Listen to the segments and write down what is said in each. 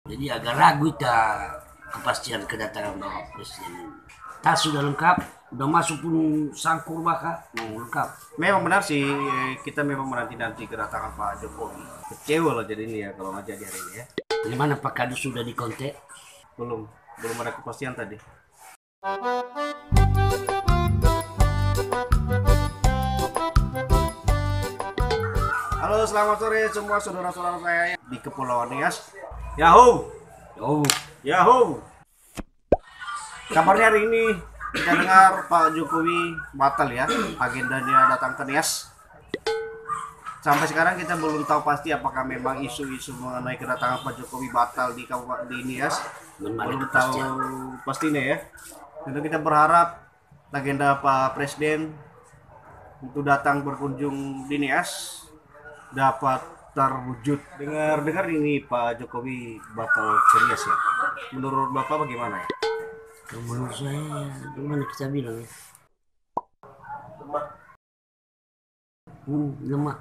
Jadi agak ragu tak kepastian kedatangan Bapak Presiden. Tas sudah lengkap, udah masuk pun sangkur bakal lengkap. Memang benar sih, kita memang menanti-nanti kedatangan Pak Jokowi. Kecewa lah jadi ini ya kalau nggak jadi hari ini ya. Gimana Pak Kadus sudah dikontak? Belum ada kepastian tadi. Halo, selamat sore semua saudara-saudara saya di Kepulauan Nias. Yahoo! Oh, Yahoo! Kabarnya hari ini kita dengar Pak Jokowi batal ya agendanya datang ke Nias. Sampai sekarang kita belum tahu pasti apakah memang isu-isu mengenai kedatangan Pak Jokowi batal di Kabupaten Nias. Belum tahu pastinya ya. Tentu kita berharap agenda Pak Presiden untuk datang berkunjung di Nias dapat terwujud. Dengar ini Pak Jokowi batal ke Nias ya. Menurut Bapak bagaimana ya? menurut saya gimana kita bilang ya? Lemah.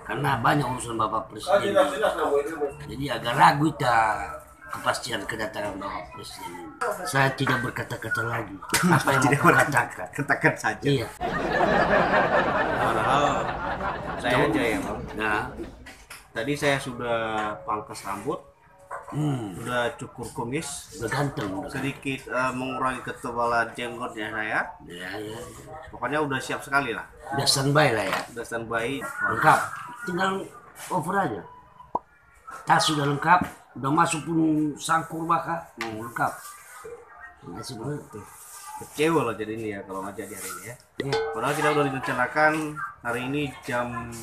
Karena banyak urusan Bapak Presiden. Jadi agak ragu tak kepastian kedatangan Bapak Presiden. Saya tidak berkata-kata lagi. Apa yang mau katakan? Katakan saja. Iya. Padahal saya aja ya Bang. Nah, Tadi saya sudah pangkas rambut, sudah cukur kumis, udah ganteng. Udah. sedikit mengurangi ketebalan jenggotnya saya. Ya. Pokoknya udah siap sekali lah. Udah standby lah ya. Udah standby. Lengkap. Tinggal over aja. Tas sudah lengkap. Udah masuk pun sangkur bakal lengkap. Masih betul. Kecewa lah jadi ini ya kalau nggak jadi hari ini ya. Ya. Padahal kita udah direncanakan hari ini jam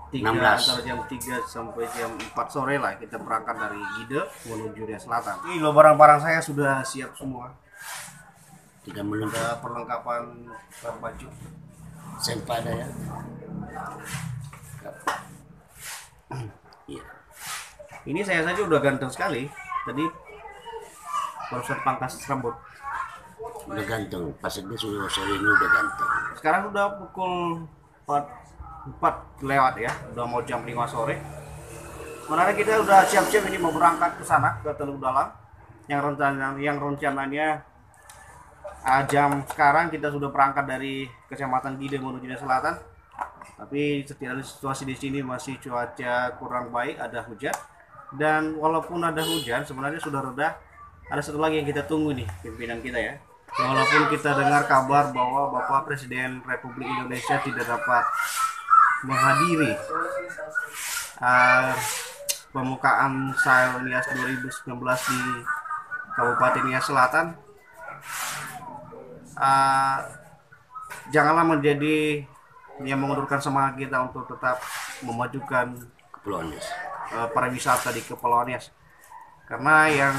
3, 16. antara jam 3 sampai jam 4 sore lah kita berangkat dari Gide menuju Nias Selatan. Ini loh barang-barang saya sudah siap semua. Tidak melengkap. Ada perlengkapan baju. Sempada ya. Iya. Ini saya saja udah ganteng sekali. Tadi barusan pangkas rambut. Udah ganteng. Pas ini sudah sore ini udah ganteng. Sekarang udah pukul 4 lewat ya. Udah mau jam 5 sore. Sebenarnya kita udah siap-siap ini mau berangkat ke sana ke Teluk Dalam. Yang rencananya jam sekarang kita sudah berangkat dari Kecamatan Gide menuju Nias Selatan. Tapi setidaknya situasi di sini masih cuaca kurang baik, ada hujan. Dan walaupun ada hujan, sebenarnya sudah reda. Ada satu lagi yang kita tunggu nih, pimpinan kita ya. Walaupun kita dengar kabar bahwa Bapak Presiden Republik Indonesia tidak dapat menghadiri pembukaan SAIL Nias 2019 di Kabupaten Nias Selatan. Janganlah menjadi yang mengundurkan semangat kita untuk tetap memajukan Kepulauan Nias. pariwisata di Kepulauan Nias. Karena yang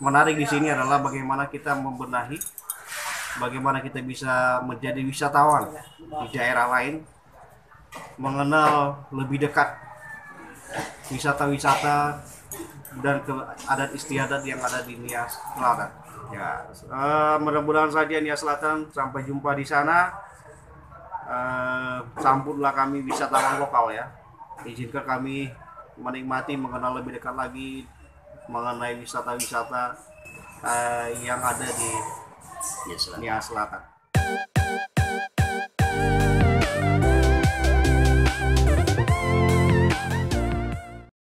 menarik di sini adalah bagaimana kita membenahi, bagaimana kita bisa menjadi wisatawan di daerah lain, mengenal lebih dekat wisata-wisata dan adat istiadat yang ada di Nias Selatan. Ya, mudah-mudahan saja Nias Selatan sampai jumpa di sana. Sambutlah kami wisatawan lokal ya. Izinkan kami menikmati, mengenal lebih dekat lagi mengenai wisata-wisata yang ada di Nias Selatan. Nias Selatan.